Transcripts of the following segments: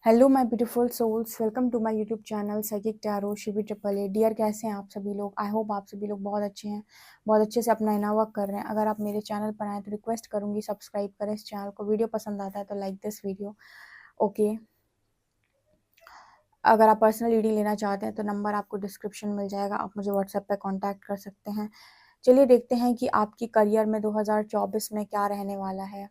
Hello my beautiful souls, welcome to my YouTube channel psychic tarot Shivi triple A. Dear, कैसे हैं आप सभी लोग? आई होप आप सभी लोग बहुत अच्छे हैं, बहुत अच्छे से अपना इना वर्क कर रहे हैं। अगर आप मेरे चैनल पर आए तो रिक्वेस्ट करूंगी सब्सक्राइब करें इस चैनल को। वीडियो पसंद आता है तो लाइक दिस वीडियो। ओके, अगर आप पर्सनल रीडिंग लेना चाहते हैं तो नंबर आपको डिस्क्रिप्शन मिल जाएगा, आप मुझे व्हाट्सएप पर कॉन्टैक्ट कर सकते हैं। चलिए देखते हैं कि आपकी करियर में 2024 में क्या रहने वाला है।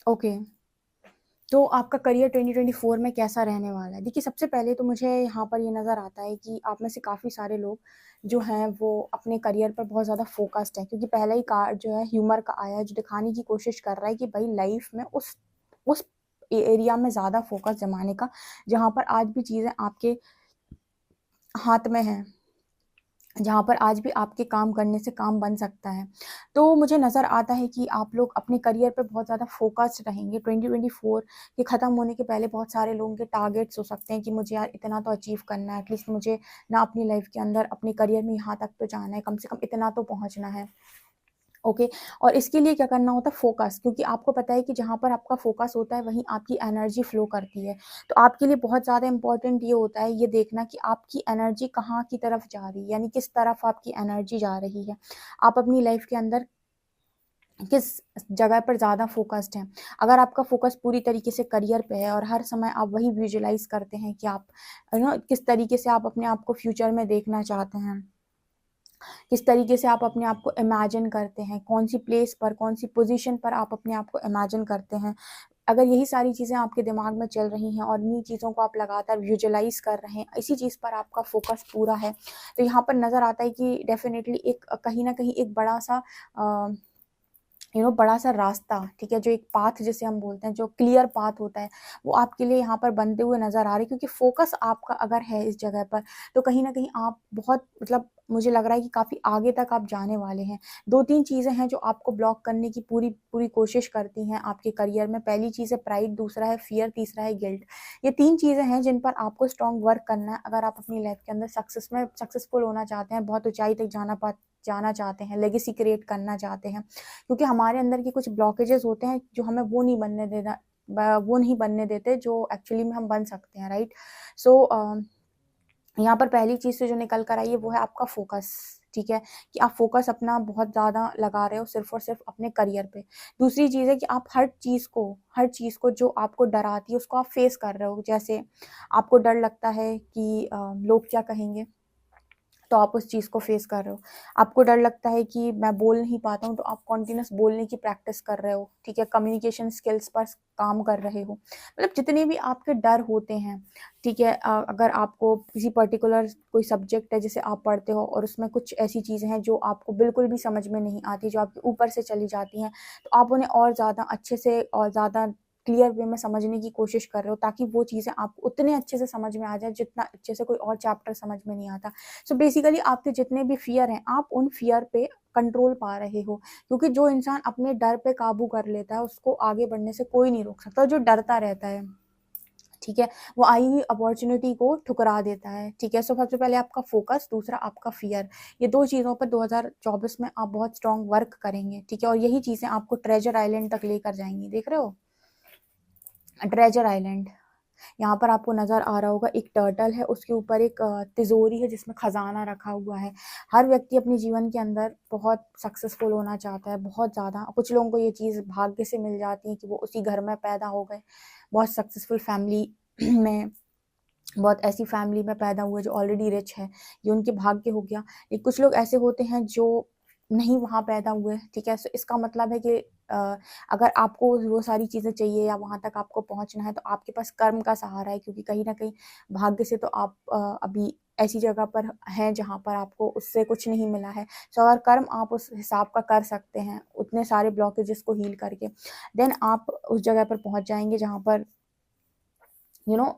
ओके, तो आपका करियर 2024 में कैसा रहने वाला है? देखिए, सबसे पहले तो मुझे यहाँ पर ये नज़र आता है कि आप में से काफ़ी सारे लोग जो हैं वो अपने करियर पर बहुत ज़्यादा फोकस्ड हैं, क्योंकि पहला ही कार्ड जो है ह्यूमर का आया है, जो दिखाने की कोशिश कर रहा है कि भाई लाइफ में उस एरिया में ज़्यादा फोकस जमाने का, जहाँ पर आज भी चीज़ें आपके हाथ में हैं, जहाँ पर आज भी आपके काम करने से काम बन सकता है। तो मुझे नज़र आता है कि आप लोग अपने करियर पे बहुत ज़्यादा फ़ोकस्ड रहेंगे। 2024 के ख़त्म होने के पहले बहुत सारे लोगों के टारगेट्स हो सकते हैं कि मुझे यार इतना तो अचीव करना है, एटलीस्ट मुझे ना अपनी लाइफ़ के अंदर अपने करियर में यहाँ तक तो जाना है, कम से कम इतना तो पहुँचना है। ओके, और इसके लिए क्या करना होता है? फोकस, क्योंकि आपको पता है कि जहाँ पर आपका फोकस होता है वहीं आपकी एनर्जी फ्लो करती है। तो आपके लिए बहुत ज़्यादा इंपॉर्टेंट ये होता है ये देखना कि आपकी एनर्जी कहाँ की तरफ जा रही है, यानी किस तरफ आपकी एनर्जी जा रही है। आप अपनी लाइफ के अंदर किस जगह पर ज़्यादा फोकस्ड हैं। अगर आपका फोकस पूरी तरीके से करियर पे है और हर समय आप वही विजुअलाइज करते हैं कि आप किस तरीके से आप अपने आप को फ्यूचर में देखना चाहते हैं, किस तरीके से आप अपने आप को इमेजिन करते हैं, कौन सी प्लेस पर, कौन सी पोजीशन पर आप अपने आप को इमेजिन करते हैं। अगर यही सारी चीज़ें आपके दिमाग में चल रही हैं और इन्हीं चीज़ों को आप लगातार विजुअलाइज कर रहे हैं, इसी चीज़ पर आपका फोकस पूरा है, तो यहाँ पर नज़र आता है कि डेफिनेटली एक कहीं ना कहीं एक बड़ा सा बड़ा सा रास्ता, ठीक है, जो एक पाथ जिसे हम बोलते हैं, जो क्लियर पाथ होता है, वो आपके लिए यहाँ पर बनते हुए नज़र आ रहे हैं, क्योंकि फोकस आपका अगर है इस जगह पर तो कहीं ना कहीं आप बहुत मतलब मुझे लग रहा है कि काफ़ी आगे तक आप जाने वाले हैं। 2-3 चीज़ें हैं जो आपको ब्लॉक करने की पूरी पूरी कोशिश करती हैं आपके करियर में। पहली चीज़ है प्राइड, दूसरा है फियर, तीसरा है गिल्ट। ये 3 चीज़ें हैं जिन पर आपको स्ट्रॉन्ग वर्क करना है अगर आप अपनी लाइफ के अंदर सक्सेसफुल होना चाहते हैं, बहुत ऊंचाई तक जाना चाहते हैं, लेगेसी क्रिएट करना चाहते हैं। क्योंकि हमारे अंदर के कुछ ब्लॉकेजेस होते हैं जो हमें वो नहीं बनने देते जो एक्चुअली में हम बन सकते हैं, राइट? सो यहाँ पर पहली चीज़ से जो निकल कर आई है वो है आपका फोकस, ठीक है, कि आप फोकस अपना बहुत ज़्यादा लगा रहे हो सिर्फ और सिर्फ अपने करियर पे। दूसरी चीज़ है कि आप हर चीज़ को जो आपको डराती है उसको आप फेस कर रहे हो। जैसे आपको डर लगता है कि लोग क्या कहेंगे, तो आप उस चीज़ को फेस कर रहे हो। आपको डर लगता है कि मैं बोल नहीं पाता हूँ, तो आप कॉन्टिन्यूअस बोलने की प्रैक्टिस कर रहे हो, ठीक है? कम्युनिकेशन स्किल्स पर काम कर रहे हो। मतलब जितने भी आपके डर होते हैं, ठीक है? अगर आपको किसी पर्टिकुलर कोई सब्जेक्ट है जिसे आप पढ़ते हो और उसमें कुछ ऐसी चीज़ें हैं जो आपको बिल्कुल भी समझ में नहीं आती, जो आपके ऊपर से चली जाती हैं, तो आप उन्हें और ज़्यादा अच्छे से और ज़्यादा क्लियर वे में समझने की कोशिश कर रहे हो, ताकि वो चीज़ें आपको उतने अच्छे से समझ में आ जाए जितना अच्छे से कोई और चैप्टर समझ में नहीं आता। सो बेसिकली आपके जितने भी फ़ियर हैं, आप उन फ़ियर पे कंट्रोल पा रहे हो, क्योंकि जो इंसान अपने डर पे काबू कर लेता है, उसको आगे बढ़ने से कोई नहीं रोक सकता। जो डरता रहता है, ठीक है, वो आई हुई अपॉर्चुनिटी को ठुकरा देता है, ठीक है? सो सबसे पहले आपका फ़ोकस, दूसरा आपका फ़ियर। ये 2 चीज़ों पर 2024 में आप बहुत स्ट्रॉन्ग वर्क करेंगे, ठीक है? और यही चीज़ें आपको ट्रेजर आइलैंड तक लेकर जाएँगी। देख रहे हो? ट्रेजर आइलैंड, यहाँ पर आपको नज़र आ रहा होगा, एक टर्टल है, उसके ऊपर एक तिजोरी है जिसमें खजाना रखा हुआ है। हर व्यक्ति अपने जीवन के अंदर बहुत सक्सेसफुल होना चाहता है, बहुत ज़्यादा। कुछ लोगों को ये चीज़ भाग्य से मिल जाती है कि वो उसी घर में पैदा हो गए, बहुत सक्सेसफुल फैमिली में, बहुत ऐसी फैमिली में पैदा हुए जो ऑलरेडी रिच है, ये उनके भाग्य हो गया। लेकिन कुछ लोग ऐसे होते हैं जो नहीं वहाँ पैदा हुए, ठीक है? सो इसका मतलब है कि अगर आपको वो सारी चीज़ें चाहिए या वहाँ तक आपको पहुँचना है, तो आपके पास कर्म का सहारा है, क्योंकि कहीं न कहीं भाग्य से तो आप अभी ऐसी जगह पर हैं जहाँ पर आपको उससे कुछ नहीं मिला है। सो अगर कर्म आप उस हिसाब का कर सकते हैं, उतने सारे ब्लॉकेजेस को हील करके, देन आप उस जगह पर पहुँच जाएँगे जहाँ पर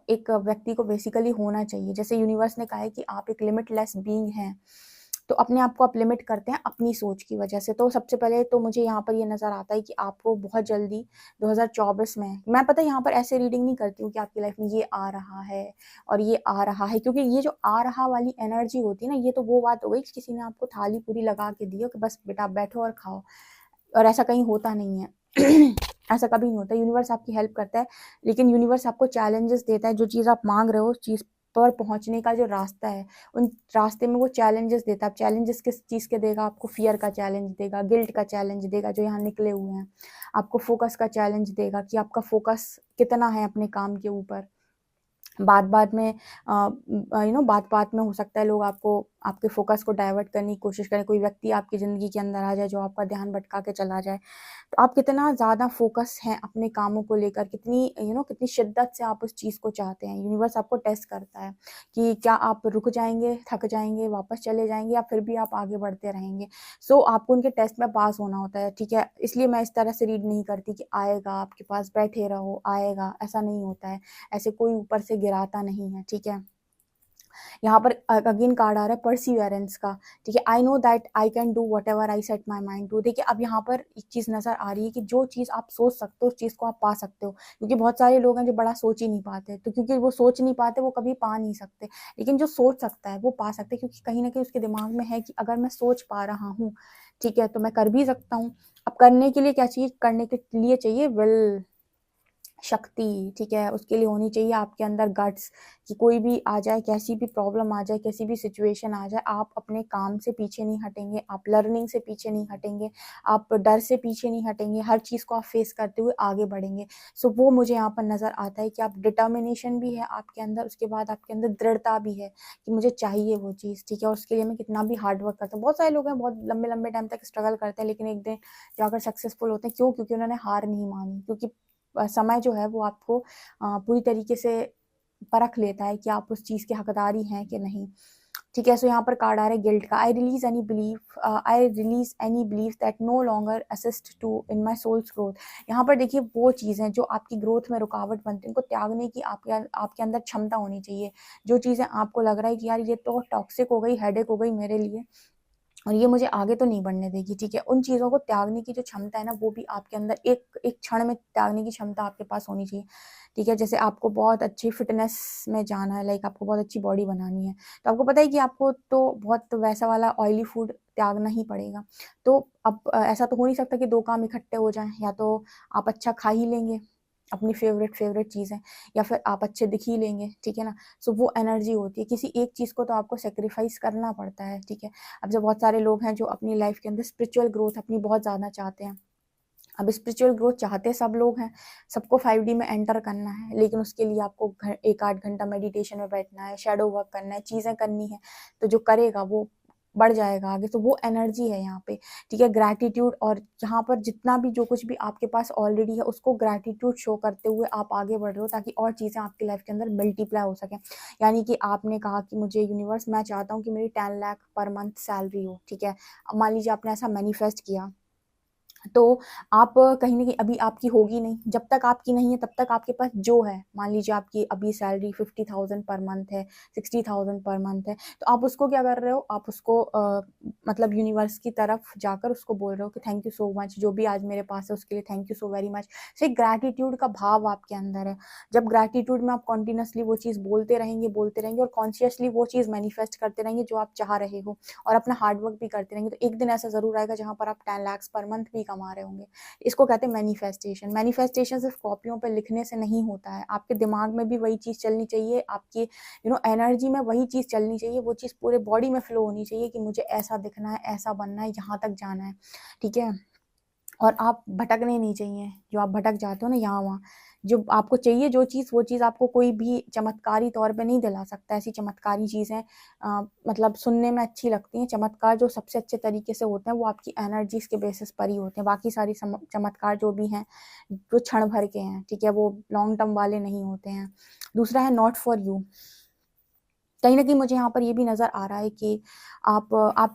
एक व्यक्ति को बेसिकली होना चाहिए। जैसे यूनिवर्स ने कहा है कि आप एक लिमिटलेस बीइंग हैं, तो अपने आप को आप लिमिट करते हैं अपनी सोच की वजह से। तो सबसे पहले तो मुझे यहाँ पर ये नज़र आता है कि आपको बहुत जल्दी 2024 में, मैं पता है यहाँ पर ऐसे रीडिंग नहीं करती हूँ कि आपकी लाइफ में ये आ रहा है और ये आ रहा है, क्योंकि ये जो आ रहा वाली एनर्जी होती है ना, ये तो वो बात हो गई कि किसी ने आपको थाली पूरी लगा के दी हो कि बस बेटा आप बैठो और खाओ, और ऐसा कहीं होता नहीं है। ऐसा कभी नहीं होता। यूनिवर्स आपकी हेल्प करता है, लेकिन यूनिवर्स आपको चैलेंजेस देता है। जो चीज़ आप मांग रहे हो, उस चीज़ पर पहुंचने का जो रास्ता है, उन रास्ते में वो चैलेंजेस देता है। अब चैलेंजेस किस चीज़ के देगा? आपको फियर का चैलेंज देगा, गिल्ट का चैलेंज देगा जो यहाँ निकले हुए हैं, आपको फोकस का चैलेंज देगा कि आपका फोकस कितना है अपने काम के ऊपर। बात-बात में बात-बात में हो सकता है लोग आपको, आपके फ़ोकस को डाइवर्ट करने की कोशिश करें। कोई व्यक्ति आपकी ज़िंदगी के अंदर आ जाए जो आपका ध्यान भटका के चला जाए। तो आप कितना ज़्यादा फ़ोकस हैं अपने कामों को लेकर, कितनी शिद्दत से आप उस चीज़ को चाहते हैं। यूनिवर्स आपको टेस्ट करता है कि क्या आप रुक जाएँगे, थक जाएँगे, वापस चले जाएँगे, या फिर भी आप आगे बढ़ते रहेंगे। सो आपको उनके टेस्ट में पास होना होता है, ठीक है? इसलिए मैं इस तरह से रीड नहीं करती कि आएगा, आपके पास बैठे रहो, आएगा, ऐसा नहीं होता है। ऐसे कोई ऊपर से गिराता नहीं है, ठीक है? यहाँ पर अगेन कार्ड आ रहा है परसिवियरेंस का, ठीक है? I know that I can do whatever I set my mind to. देखिए, अब यहाँ पर एक चीज़ नज़र आ रही है कि जो चीज़ आप सोच सकते हो, उस चीज़ को आप पा सकते हो। क्योंकि बहुत सारे लोग हैं जो बड़ा सोच ही नहीं पाते, तो क्योंकि वो सोच नहीं पाते, वो कभी पा नहीं सकते। लेकिन जो सोच सकता है, वो पा सकते हैं, क्योंकि कहीं न कहीं उसके दिमाग में है कि अगर मैं सोच पा रहा हूँ, ठीक है, तो मैं कर भी सकता हूँ। अब करने के लिए क्या चाहिए? करने के लिए चाहिए विल, शक्ति, ठीक है? उसके लिए होनी चाहिए आपके अंदर गट्स, कि कोई भी आ जाए, कैसी भी प्रॉब्लम आ जाए, कैसी भी सिचुएशन आ जाए, आप अपने काम से पीछे नहीं हटेंगे, आप लर्निंग से पीछे नहीं हटेंगे, आप डर से पीछे नहीं हटेंगे, हर चीज़ को आप फेस करते हुए आगे बढ़ेंगे। सो वो मुझे यहाँ पर नज़र आता है कि आप डिटर्मिनेशन भी है आपके अंदर, उसके बाद आपके अंदर दृढ़ता भी है कि मुझे चाहिए वो चीज़, ठीक है? और उसके लिए मैं कितना भी हार्ड वर्क करता हूँ। बहुत सारे लोग हैं, बहुत लंबे-लंबे टाइम तक स्ट्रगल करते हैं, लेकिन एक दिन जाकर सक्सेसफुल होते हैं। क्यों? क्योंकि उन्होंने हार नहीं मानी, क्योंकि समय जो है वो आपको पूरी तरीके से परख लेता है कि आप उस चीज़ के हकदार हैं कि नहीं। ठीक है, सो यहाँ पर कार्ड आ रहा है गिल्ट का। I release any belief that no longer assist to in my soul's growth. यहाँ पर देखिए, वो चीज़ें जो आपकी ग्रोथ में रुकावट बनती हैं, उनको त्यागने की आपके अंदर क्षमता होनी चाहिए। जो चीज़ें आपको लग रहा है कि यार ये तो टॉक्सिक हो गई, हेडेक हो गई मेरे लिए, और ये मुझे आगे तो नहीं बढ़ने देगी, ठीक है? उन चीज़ों को त्यागने की जो क्षमता है ना, वो भी आपके अंदर एक एक क्षण में त्यागने की क्षमता आपके पास होनी चाहिए, ठीक है? जैसे आपको बहुत अच्छी फ़िटनेस में जाना है, लाइक आपको बहुत अच्छी बॉडी बनानी है, तो आपको पता है कि आपको तो बहुत वैसा वाला ऑयली फूड त्यागना ही पड़ेगा। तो अब ऐसा तो हो नहीं सकता कि 2 काम इकट्ठे हो जाएँ, या तो आप अच्छा खा ही लेंगे, अपनी फ़ेवरेट चीज़ें, या फिर आप अच्छे दिख ही लेंगे, ठीक है ना? सो वो एनर्जी होती है, किसी एक चीज़ को तो आपको सैक्रिफ़ाइस करना पड़ता है, ठीक है? अब जो बहुत सारे लोग हैं जो अपनी लाइफ के अंदर स्पिरिचुअल ग्रोथ अपनी बहुत ज़्यादा चाहते हैं, अब स्पिरिचुअल ग्रोथ चाहते सब लोग हैं, सबको 5D में एंटर करना है, लेकिन उसके लिए आपको 1-8 घंटा मेडिटेशन में बैठना है, शैडो वर्क करना है, चीज़ें करनी है, तो जो करेगा वो बढ़ जाएगा आगे। तो वो एनर्जी है यहाँ पे, ठीक है। ग्रैटिट्यूड, और यहाँ पर जितना भी जो कुछ भी आपके पास ऑलरेडी है उसको ग्रैटिट्यूड शो करते हुए आप आगे बढ़ रहे हो, ताकि और चीज़ें आपकी लाइफ के अंदर मल्टीप्लाई हो सकें। यानी कि आपने कहा कि मुझे यूनिवर्स, मैं चाहता हूँ कि मेरी 10 लाख पर मंथ सैलरी हो, ठीक है। अब मान लीजिए आपने ऐसा मैनिफेस्ट किया, तो आप कहीं न कहीं अभी आपकी होगी नहीं, जब तक आपकी नहीं है तब तक आपके पास जो है, मान लीजिए आपकी अभी सैलरी 50,000 पर मंथ है, 60,000 पर मंथ है, तो आप उसको क्या कर रहे हो, आप उसको मतलब यूनिवर्स की तरफ जाकर उसको बोल रहे हो कि थैंक यू सो मच, जो भी आज मेरे पास है उसके लिए thank you so very much. So एक ग्रैटिट्यूड का भाव आपके अंदर है। जब ग्रैटिट्यूड में आप कंटिन्यूअसली वो चीज़ बोलते रहेंगे और कॉन्शियसली वो चीज़ मैनिफेस्ट करते रहेंगे जो आप चाह रहे हो, और अपना हार्ड वर्क भी करते रहेंगे, तो एक दिन ऐसा ज़रूर आएगा जहाँ पर आप 10 लाख पर मंथ भी कमा रहे होंगे। इसको कहते हैं मैनिफेस्टेशन। मैनिफेस्टेशन सिर्फ कॉपियों पे लिखने से नहीं होता है, आपके दिमाग में भी वही चीज़ चलनी चाहिए, आपकी एनर्जी में वही चीज़ चलनी चाहिए, वो चीज़ पूरे बॉडी में फ्लो होनी चाहिए कि मुझे ऐसा दिखना है, ऐसा बनना है, यहाँ तक जाना है, ठीक है। और आप भटकने नहीं चाहिए, जो आप भटक जाते हो ना यहाँ-वहाँ। जो आपको चाहिए जो चीज़, वो चीज़ आपको कोई भी चमत्कारी तौर पे नहीं दिला सकता। ऐसी चमत्कारी चीज़ें मतलब सुनने में अच्छी लगती हैं, चमत्कार जो सबसे अच्छे तरीके से होते हैं वो आपकी एनर्जीज़ के बेसिस पर ही होते हैं। बाकी सारी चमत्कार जो भी हैं, वो क्षण भर के हैं, ठीक है? वो लॉन्ग टर्म वाले नहीं होते हैं। दूसरा है नॉट फॉर यू। कहीं न कहीं मुझे यहाँ पर ये भी नज़र आ रहा है कि आप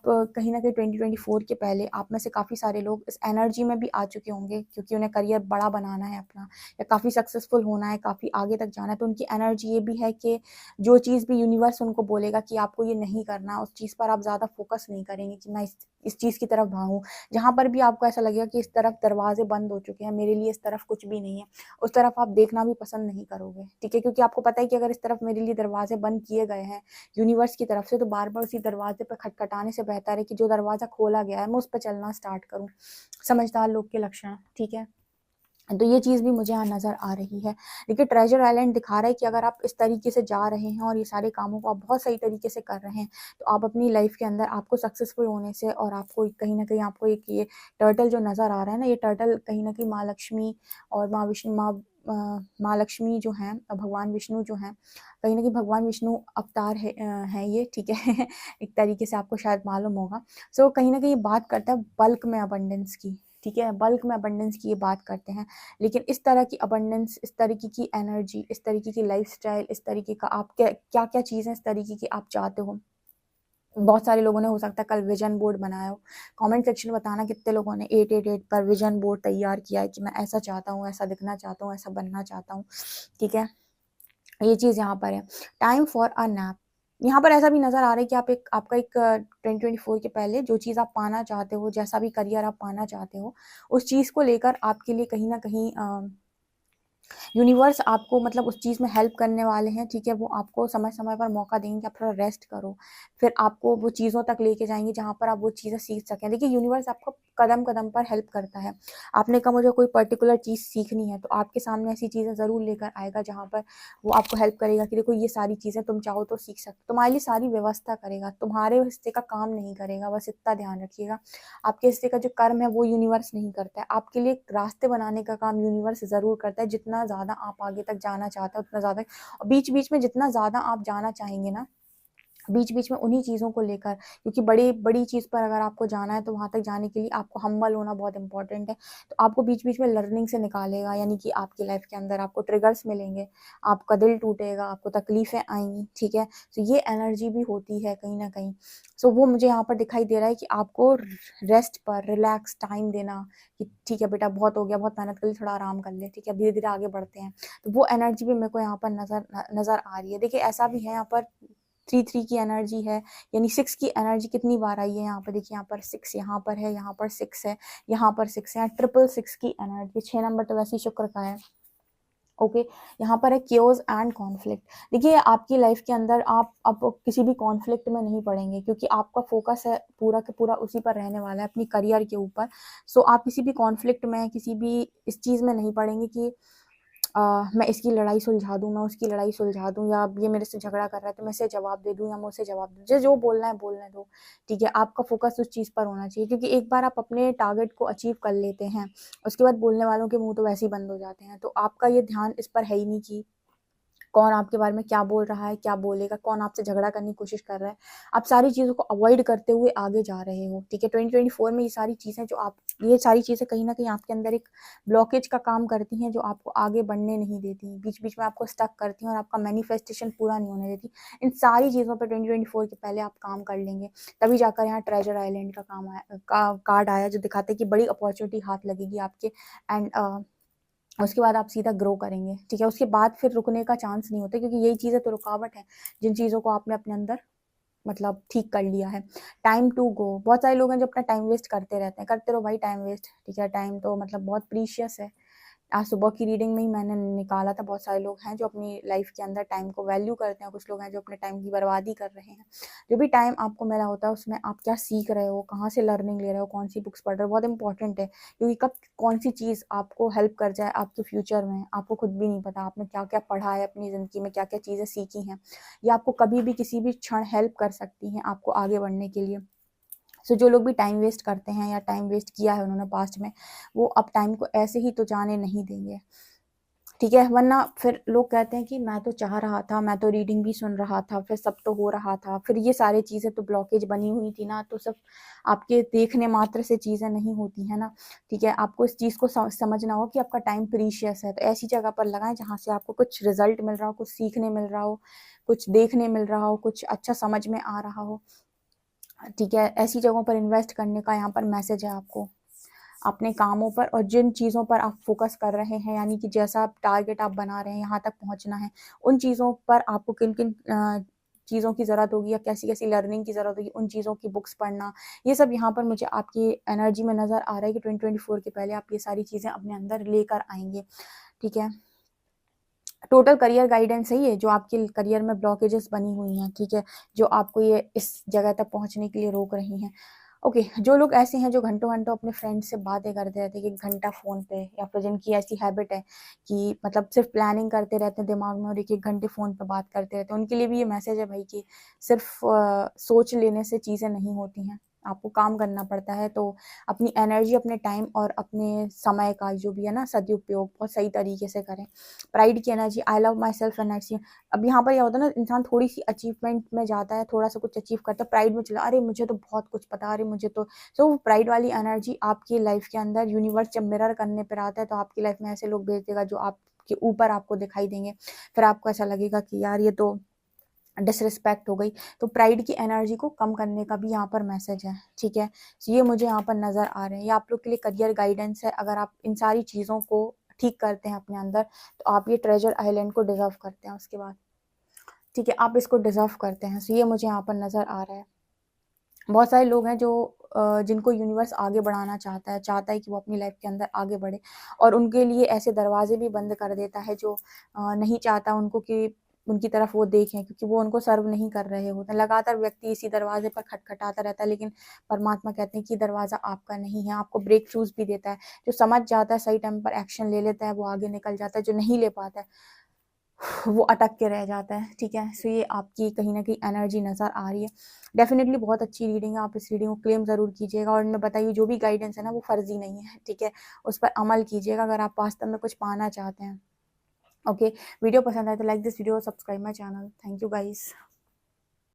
कहीं न कहीं 2024 के पहले आप में से काफ़ी सारे लोग इस एनर्जी में भी आ चुके होंगे, क्योंकि उन्हें करियर बड़ा बनाना है अपना, या काफ़ी सक्सेसफुल होना है, काफ़ी आगे तक जाना है। तो उनकी एनर्जी ये भी है कि जो चीज़ भी यूनिवर्स उनको बोलेगा कि आपको ये नहीं करना, उस चीज़ पर आप ज़्यादा फ़ोकस नहीं करेंगे कि मैं इस चीज़ की तरफ भागूँ। जहाँ पर भी आपको ऐसा लगेगा कि इस तरफ दरवाज़े बंद हो चुके हैं, मेरे लिए इस तरफ कुछ भी नहीं है, उस तरफ आप देखना भी पसंद नहीं करोगे, ठीक है? क्योंकि आपको पता है कि अगर इस तरफ मेरे लिए दरवाज़े बंद किए गए हैं यूनिवर्स की तरफ से, तो बार-बार उसी दरवाजे पे खटखटाने से बेहतर है कि जो दरवाज़ा खोला गया है मैं उस पे चलना स्टार्ट करूँ। समझदार लोग के लक्षण, ठीक है? तो ये चीज़ भी मुझे यहाँ नज़र आ रही है। देखिए ट्रेजर आइलैंड दिखा रहा है कि अगर आप इस तरीके से जा रहे हैं और ये सारे कामों को आप बहुत सही तरीके से कर रहे हैं, तो आप अपनी लाइफ़ के अंदर आपको सक्सेसफुल होने से, और आपको कहीं न कहीं आपको एक ये टर्टल जो नज़र आ रहा है ना, ये टर्टल कहीं न कहीं माँ लक्ष्मी और माँ लक्ष्मी जो हैं, भगवान विष्णु जो हैं, कहीं न कहीं भगवान विष्णु अवतार हैं ये, ठीक है? एक तरीके से आपको शायद मालूम होगा। सो कहीं न कहीं ये बात करता है बल्क में अबंडेंस की, ठीक है? बल्क में अबंडेंस की ये बात करते हैं। लेकिन इस तरह की अबंडेंस, इस तरीके की एनर्जी, इस तरीके की लाइफ़स्टाइल, इस तरीके का आप क्या-क्या चीज़ें इस तरीके की आप चाहते हो। बहुत सारे लोगों ने हो सकता है कल विज़न बोर्ड बनाया हो। कमेंट सेक्शन में बताना कितने लोगों ने 888 पर विज़न बोर्ड तैयार किया है कि मैं ऐसा चाहता हूँ, ऐसा दिखना चाहता हूँ, ऐसा बनना चाहता हूँ, ठीक है? ये चीज़ यहाँ पर है। Time for a nap. यहाँ पर ऐसा भी नज़र आ रहा है कि आपका एक 2024 के पहले जो चीज़ आप पाना चाहते हो, जैसा भी करियर आप पाना चाहते हो, उस चीज़ को लेकर आपके लिए कहीं न कहीं यूनिवर्स आपको मतलब उस चीज़ में हेल्प करने वाले हैं, ठीक है? वो आपको समय-समय पर मौका देंगे कि आप थोड़ा रेस्ट करो। फिर आपको वो चीज़ों तक लेके जाएँगे जहाँ पर आप वो चीज़ें सीख सकें। देखिए यूनिवर्स आपको कदम-कदम पर हेल्प करता है। आपने कहा मुझे कोई पर्टिकुलर चीज़ सीखनी है, तो आपके सामने ऐसी चीज़ें ज़रूर लेकर आएगा जहाँ पर वो आपको हेल्प करेगा कि देखो ये सारी चीज़ें तुम चाहो तो सीख सकते हो। तुम्हारे लिए सारी व्यवस्था करेगा, तुम्हारे हिस्से का काम नहीं करेगा, बस इतना ध्यान रखिएगा। आपके हिस्से का जो कर्म है वो यूनिवर्स नहीं करता है, आपके लिए एक रास्ते बनाने का काम यूनिवर्स ज़रूर करता है। जितना ज़्यादा आप आगे तक जाना चाहते हो उतना ज़्यादा, और बीच-बीच में जितना ज़्यादा आप जाना चाहेंगे ना, बीच-बीच में उन्हीं चीज़ों को लेकर, क्योंकि बड़ी चीज़ पर अगर आपको जाना है तो वहाँ तक जाने के लिए आपको हम्बल होना बहुत इम्पोर्टेंट है। तो आपको बीच-बीच में लर्निंग से निकालेगा, यानी कि आपकी लाइफ़ के अंदर आपको ट्रिगर्स मिलेंगे, आपका दिल टूटेगा, आपको तकलीफ़ें आएँगी, ठीक है? तो ये एनर्जी भी होती है कहीं न कहीं। सो वो मुझे यहाँ पर दिखाई दे रहा है कि आपको रेस्ट पर रिलैक्स टाइम देना, कि ठीक है बेटा बहुत हो गया, बहुत मेहनत कर ली, थोड़ा आराम कर ले, ठीक है? धीरे-धीरे आगे बढ़ते हैं। तो वो एनर्जी भी मेरे को यहाँ पर नज़र आ रही है। देखिए ऐसा भी है यहाँ पर 3-3 की एनर्जी है, यानी 6 की एनर्जी कितनी बार आई है यहाँ पे, देखिए यहाँ पर 6 यहाँ पर है, यहाँ पर 6 है, यहाँ पर 6 है, ट्रिपल 6 की एनर्जी, 6 नंबर तो वैसे ही शुक्र का है। ओके, यहाँ पर है केओस एंड कॉन्फ्लिक्ट। देखिए आपकी लाइफ के अंदर आप अब किसी भी कॉन्फ्लिक्ट में नहीं पड़ेंगे, क्योंकि आपका फोकस है पूरा का पूरा उसी पर रहने वाला है, अपनी करियर के ऊपर। सो आप किसी भी कॉन्फ्लिक्ट में, किसी भी इस चीज़ में नहीं पड़ेंगे कि मैं इसकी लड़ाई सुलझा दूँ, मैं उसकी लड़ाई सुलझा दूँ, या ये मेरे से झगड़ा कर रहा है तो मैं इसे जवाब दे दूँ या मैं उसे जवाब दूँ। जो बोलना है बोलने दो, ठीक है? आपका फ़ोकस उस चीज़ पर होना चाहिए, क्योंकि एक बार आप अपने टारगेट को अचीव कर लेते हैं, उसके बाद बोलने वालों के मुँह तो वैसे ही बंद हो जाते हैं। तो आपका ये ध्यान इस पर है ही नहीं कि कौन आपके बारे में क्या बोल रहा है, क्या बोलेगा, कौन आपसे झगड़ा करने की कोशिश कर रहा है। आप सारी चीज़ों को अवॉइड करते हुए आगे जा रहे हो, ठीक है? 2024 में ये सारी चीज़ें ये सारी चीज़ें कहीं न कहीं आपके अंदर एक ब्लॉकेज का काम करती हैं, जो आपको आगे बढ़ने नहीं देती, बीच-बीच में आपको स्टक करती हैं और आपका मैनिफेस्टेशन पूरा नहीं होने देती। इन सारी चीज़ों पे 2024 के पहले आप काम कर लेंगे, तभी जाकर यहाँ ट्रेजर आइलैंड का काम आया, का कार्ड आया, जो दिखाता है कि बड़ी अपॉर्च्युनिटी हाथ लगेगी आपके। एंड उसके बाद आप सीधा ग्रो करेंगे, ठीक है? उसके बाद फिर रुकने का चांस नहीं होता, क्योंकि यही चीज़ें तो रुकावट है, जिन चीज़ों को आपने अपने अंदर मतलब ठीक कर लिया है। टाइम टू गो, बहुत सारे लोग हैं जो अपना टाइम वेस्ट करते रहते हैं, करते रहो भाई टाइम वेस्ट, ठीक है? टाइम तो मतलब बहुत प्रीशियस है। आज सुबह की रीडिंग में ही मैंने निकाला था, बहुत सारे लोग हैं जो अपनी लाइफ के अंदर टाइम को वैल्यू करते हैं, कुछ लोग हैं जो अपने टाइम की बर्बादी कर रहे हैं। जो भी टाइम आपको मिला होता है उसमें आप क्या सीख रहे हो, कहाँ से लर्निंग ले रहे हो, कौन सी बुक्स पढ़ रहे हो, बहुत इंपॉर्टेंट है, क्योंकि कब कौन सी चीज़ आपको हेल्प कर जाए आपके फ्यूचर में, आपको खुद भी नहीं पता। आपने क्या क्या पढ़ा है अपनी ज़िंदगी में, क्या क्या चीज़ें सीखी हैं, ये आपको कभी भी किसी भी क्षण हेल्प कर सकती हैं आपको आगे बढ़ने के लिए। सो जो लोग भी टाइम वेस्ट करते हैं या टाइम वेस्ट किया है उन्होंने पास्ट में, वो अब टाइम को ऐसे ही तो जाने नहीं देंगे, ठीक है? वरना फिर लोग कहते हैं कि मैं तो चाह रहा था, मैं तो रीडिंग भी सुन रहा था, फिर सब तो हो रहा था, फिर ये सारी चीज़ें तो ब्लॉकेज बनी हुई थी ना, तो सिर्फ आपके देखने मात्र से चीज़ें नहीं होती हैं ना, ठीक है? आपको इस चीज़ को समझना हो कि आपका टाइम प्रीशियस है, तो ऐसी जगह पर लगाएँ जहाँ से आपको कुछ रिज़ल्ट मिल रहा हो, कुछ सीखने मिल रहा हो, कुछ देखने मिल रहा हो, कुछ अच्छा समझ में आ रहा हो, ठीक है? ऐसी जगहों पर इन्वेस्ट करने का यहाँ पर मैसेज है आपको। अपने कामों पर और जिन चीज़ों पर आप फ़ोकस कर रहे हैं, यानी कि जैसा आप टारगेट आप बना रहे हैं, यहाँ तक पहुँचना है, उन चीज़ों पर आपको किन-किन चीज़ों की ज़रूरत होगी या कैसी-कैसी लर्निंग की ज़रूरत होगी, उन चीज़ों की बुक्स पढ़ना, ये सब यहाँ पर मुझे आपकी एनर्जी में नज़र आ रहा है कि 2024 के पहले आप ये सारी चीज़ें अपने अंदर लेकर आएँगे, ठीक है? टोटल करियर गाइडेंस है ये, जो आपके करियर में ब्लॉकेजेस बनी हुई हैं, ठीक है? जो आपको ये इस जगह तक पहुँचने के लिए रोक रही हैं। ओके, जो लोग ऐसे हैं जो घंटों-घंटों अपने फ्रेंड्स से बातें करते रहते हैं, 1 घंटा फ़ोन पे, या फिर जिनकी ऐसी हैबिट है कि मतलब सिर्फ़ प्लानिंग करते रहते हैं दिमाग में और 1-1 घंटे फ़ोन पे बात करते रहते हैं, उनके लिए भी ये मैसेज है भाई कि सिर्फ़ सोच लेने से चीज़ें नहीं होती हैं, आपको काम करना पड़ता है। तो अपनी एनर्जी, अपने टाइम और अपने समय का जो भी है ना सदुपयोग बहुत सही तरीके से करें। प्राइड की energy, I love my self energy, अब यहाँ पर क्या होता है ना, इंसान थोड़ी-सी अचीवमेंट में जाता है, थोड़ा-सा कुछ अचीव करता है, प्राइड में चला, अरे मुझे तो बहुत कुछ पता है, अरे मुझे तो वो प्राइड वाली एनर्जी आपकी लाइफ के अंदर यूनिवर्स जब मिरर करने पर आता है, तो आपकी लाइफ में ऐसे लोग भेज देगा जो आपके ऊपर आपको दिखाई देंगे। फिर आपको ऐसा लगेगा कि यार ये तो डिसरिस्पेक्ट हो गई। तो प्राइड की एनर्जी को कम करने का भी यहाँ पर मैसेज है, ठीक है? तो ये मुझे यहाँ पर नज़र आ रहे हैं। ये आप लोग के लिए करियर गाइडेंस है। अगर आप इन सारी चीज़ों को ठीक करते हैं अपने अंदर, तो आप ये ट्रेजर आइलैंड को डिज़र्व करते हैं उसके बाद, ठीक है? आप इसको डिज़र्व करते हैं। सो ये मुझे यहाँ पर नज़र आ रहा है। बहुत सारे लोग हैं जो जिनको यूनिवर्स आगे बढ़ाना चाहता है कि वो अपनी लाइफ के अंदर आगे बढ़े, और उनके लिए ऐसे दरवाजे भी बंद कर देता है जो नहीं चाहता उनको कि उनकी तरफ वो देखें, क्योंकि वो उनको सर्व नहीं कर रहे होते हैं। लगातार व्यक्ति इसी दरवाजे पर खटखटाता रहता है, लेकिन परमात्मा कहते हैं कि दरवाज़ा आपका नहीं है, आपको ब्रेक थ्रूज़ भी देता है। जो समझ जाता है, सही टाइम पर एक्शन ले लेता है, वो आगे निकल जाता है, जो नहीं ले पाता है वो अटक के रह जाता है, ठीक है? सो ये आपकी कहीं न कहीं एनर्जी नज़र आ रही है। डेफ़िनिटली बहुत अच्छी रीडिंग है, आप इस रीडिंग को क्लेम ज़रूर कीजिएगा, और मैं बताइए जो भी गाइडेंस है ना वो फ़र्ज़ी नहीं है, ठीक है? उस पर अमल कीजिएगा अगर आप वास्तव में कुछ पाना चाहते हैं। ओके, वीडियो पसंद आए तो लाइक दिस वीडियो और subscribe my channel. Thank you guys.